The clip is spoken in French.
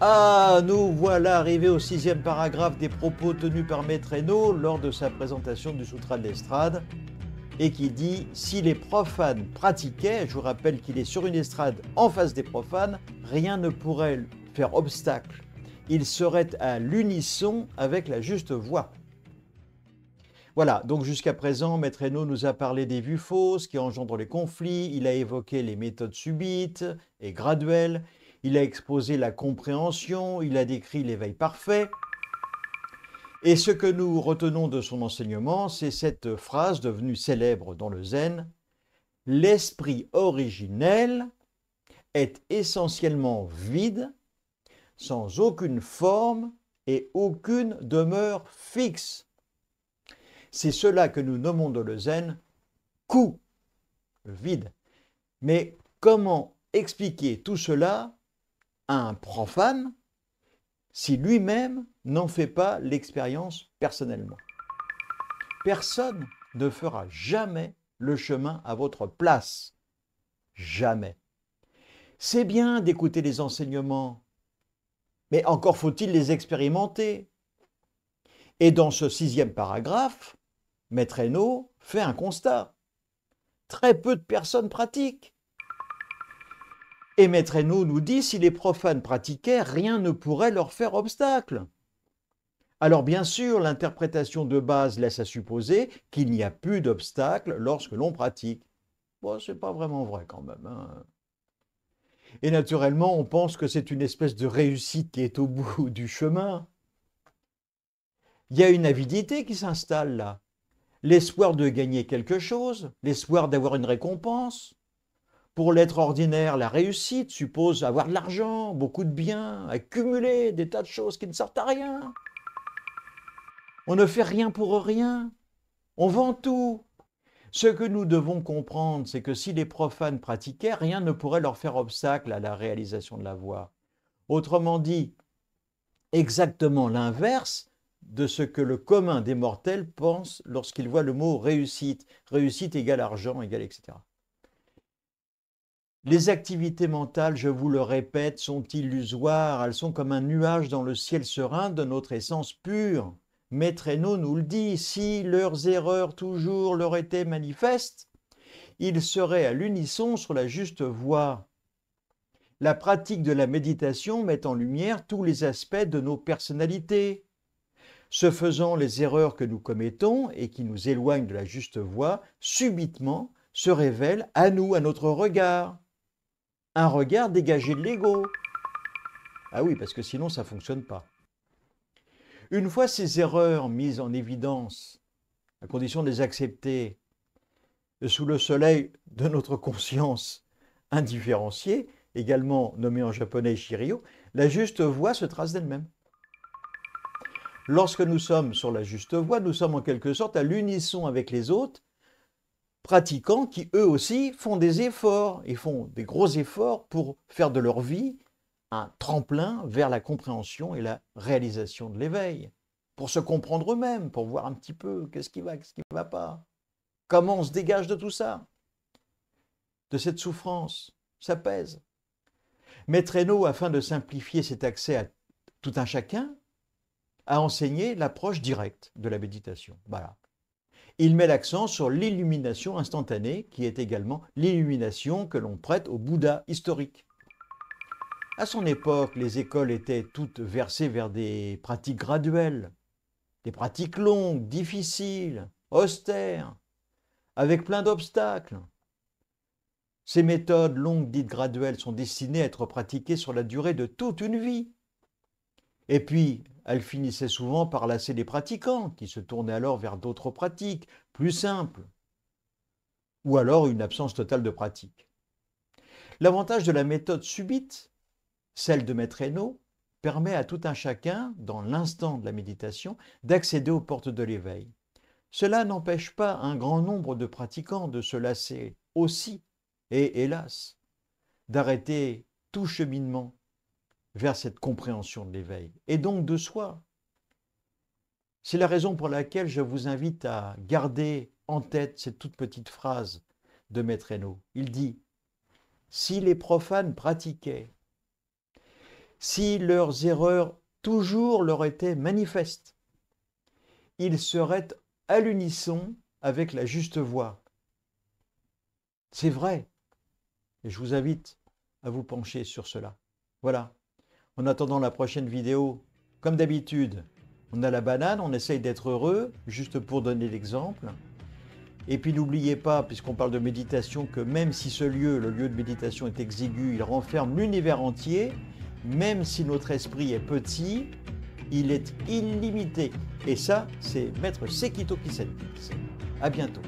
Ah, nous voilà arrivés au 6e paragraphe des propos tenus par Maître Hainaut lors de sa présentation du Sutra de l'estrade, et qui dit « Si les profanes pratiquaient », je vous rappelle qu'il est sur une estrade en face des profanes, rien ne pourrait faire obstacle. Il serait à l'unisson avec la juste voie. Voilà, donc jusqu'à présent, Maître Hainaut nous a parlé des vues fausses qui engendrent les conflits, il a évoqué les méthodes subites et graduelles, il a exposé la compréhension, il a décrit l'éveil parfait. Et ce que nous retenons de son enseignement, c'est cette phrase devenue célèbre dans le zen: « L'esprit originel est essentiellement vide, sans aucune forme et aucune demeure fixe. » C'est cela que nous nommons dans le zen ku, le vide. Mais comment expliquer tout cela à un profane si lui-même n'en fait pas l'expérience personnellement? Personne ne fera jamais le chemin à votre place. Jamais. C'est bien d'écouter les enseignements, mais encore faut-il les expérimenter. Et dans ce 6e paragraphe, Maître Hainaut fait un constat. Très peu de personnes pratiquent. Et Maître Hainaut nous dit, si les profanes pratiquaient, rien ne pourrait leur faire obstacle. Alors bien sûr, l'interprétation de base laisse à supposer qu'il n'y a plus d'obstacle lorsque l'on pratique. Bon, c'est pas vraiment vrai quand même, hein. Et naturellement, on pense que c'est une espèce de réussite qui est au bout du chemin. Il y a une avidité qui s'installe là. L'espoir de gagner quelque chose, l'espoir d'avoir une récompense. Pour l'être ordinaire, la réussite suppose avoir de l'argent, beaucoup de biens, accumuler des tas de choses qui ne servent à rien. On ne fait rien pour rien, on vend tout. Ce que nous devons comprendre, c'est que si les profanes pratiquaient, rien ne pourrait leur faire obstacle à la réalisation de la voie. Autrement dit, exactement l'inverse de ce que le commun des mortels pense lorsqu'il voit le mot réussite. Réussite égale argent, égale etc. Les activités mentales, je vous le répète, sont illusoires. Elles sont comme un nuage dans le ciel serein de notre essence pure. Maître Hainaut nous le dit, si leurs erreurs toujours leur étaient manifestes, ils seraient à l'unisson sur la juste voie. La pratique de la méditation met en lumière tous les aspects de nos personnalités. Ce faisant, les erreurs que nous commettons et qui nous éloignent de la juste voie, subitement se révèlent à nous, à notre regard. Un regard dégagé de l'ego. Ah oui, parce que sinon ça ne fonctionne pas. Une fois ces erreurs mises en évidence, à condition de les accepter sous le soleil de notre conscience indifférenciée, également nommée en japonais Shiryo, la juste voie se trace d'elle-même. Lorsque nous sommes sur la juste voie, nous sommes en quelque sorte à l'unisson avec les autres pratiquants qui eux aussi font des efforts et font des gros efforts pour faire de leur vie un tremplin vers la compréhension et la réalisation de l'éveil, pour se comprendre eux-mêmes, pour voir un petit peu qu'est-ce qui ne va pas, comment on se dégage de tout ça, de cette souffrance, ça pèse. Maître Hainaut, afin de simplifier cet accès à tout un chacun, a enseigné l'approche directe de la méditation. Voilà. Il met l'accent sur l'illumination instantanée, qui est également l'illumination que l'on prête au Bouddha historique. À son époque, les écoles étaient toutes versées vers des pratiques graduelles, des pratiques longues, difficiles, austères, avec plein d'obstacles. Ces méthodes longues dites graduelles sont destinées à être pratiquées sur la durée de toute une vie. Et puis, elles finissaient souvent par lasser les pratiquants, qui se tournaient alors vers d'autres pratiques, plus simples, ou alors une absence totale de pratique. L'avantage de la méthode subite, celle de Maître Hainaut, permet à tout un chacun, dans l'instant de la méditation, d'accéder aux portes de l'éveil. Cela n'empêche pas un grand nombre de pratiquants de se lasser aussi, et hélas, d'arrêter tout cheminement vers cette compréhension de l'éveil, et donc de soi. C'est la raison pour laquelle je vous invite à garder en tête cette toute petite phrase de Maître Hainaut. Il dit « Si les profanes pratiquaient », si leurs erreurs toujours leur étaient manifestes, ils seraient à l'unisson avec la juste voie. C'est vrai. Et je vous invite à vous pencher sur cela. Voilà. En attendant la prochaine vidéo, comme d'habitude, on a la banane, on essaye d'être heureux, juste pour donner l'exemple. Et puis n'oubliez pas, puisqu'on parle de méditation, que même si ce lieu, le lieu de méditation est exigu, il renferme l'univers entier. Même si notre esprit est petit, il est illimité. Et ça, c'est Maître Sekito qui sait. À bientôt.